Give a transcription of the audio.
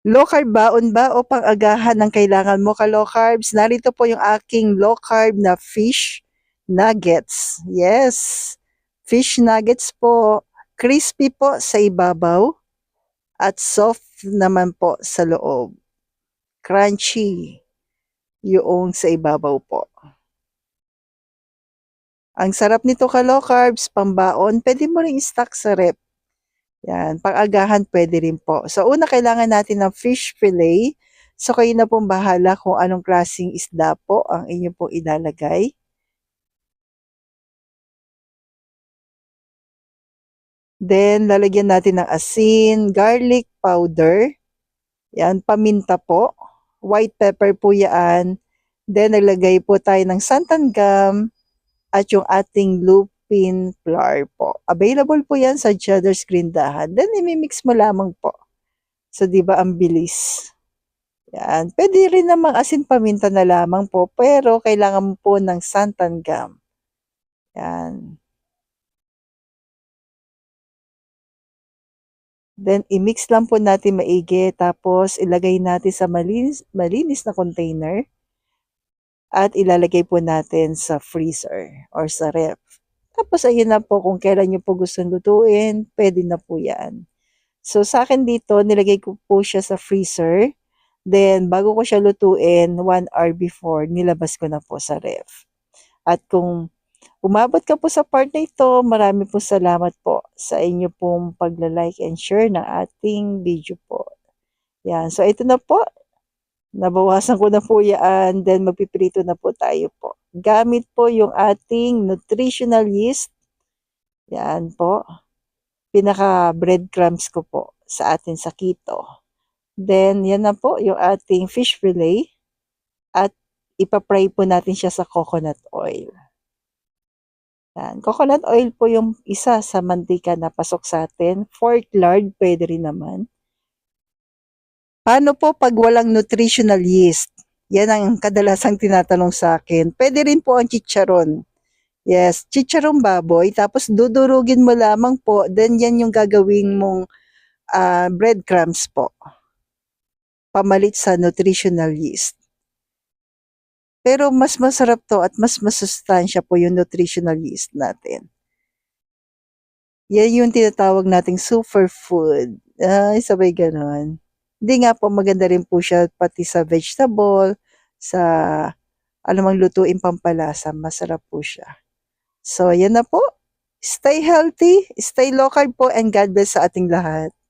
Low carb baon ba o pang-agahan ng kailangan mo ka-low carbs? Narito po yung aking low carb na fish nuggets. Yes, fish nuggets po. Crispy po sa ibabaw at soft naman po sa loob. Crunchy yung sa ibabaw po. Ang sarap nito ka-low carbs, pambaon. Pwede mo ring stock sa rep. Yan, pang-agahan pwede rin po. So, una kailangan natin ng fish fillet. So, kayo na pong bahala kung anong klaseng isda po ang inyo pong ilalagay. Then, lalagyan natin ng asin, garlic powder. Yan, paminta po. White pepper po yan. Then, naglagay po tayo ng santan gum at yung ating lupin flour po. Available po yan sa Cheddar's Grindahan. Then, imimix mo lamang po. So, di ba ang bilis? Yan. Pwede rin namang asin paminta na lamang po, pero kailangan mo po ng santan gum. Yan. Then, i-mix lang po natin maigi. Tapos, ilagay natin sa malinis na container. At ilalagay po natin sa freezer or sa ref. Tapos, ayun na po kung kailan nyo po gustong lutuin, pwede na po yan. So, sa akin dito, nilagay ko po siya sa freezer. Then, bago ko siya lutuin, 1 hour before, nilabas ko na po sa ref. At kung umabot ka po sa part na ito, marami po salamat po sa inyo pong pagla-like and share ng ating video po. Yan. So, ito na po. Nabawasan ko na po yan. Then, magpiprito na po tayo po. Gamit po yung ating nutritional yeast. Yan po. Pinaka breadcrumbs ko po sa atin sa keto. Then, yan na po yung ating fish fillet. At ipapry po natin siya sa coconut oil. Yan. Coconut oil po yung isa sa mantika na pasok sa atin. Fork lard, pwede rin naman. Paano po pag walang nutritional yeast? Yan ang kadalasang tinatanong sa akin. Pwede rin po ang chicharon. Yes, chicharon baboy. Tapos dudurugin mo lamang po. Then yan yung gagawin mong breadcrumbs po. Pamalit sa nutritional yeast. Pero mas masarap to at mas masustansya po yung nutritional yeast natin. Yan yung tinatawag nating superfood. Ay, sabay ganon. Hindi nga po maganda rin po siya pati sa vegetable, sa anumang lutuin pampalasa, masarap po siya. So, yan na po. Stay healthy, stay low carb po, and God bless sa ating lahat.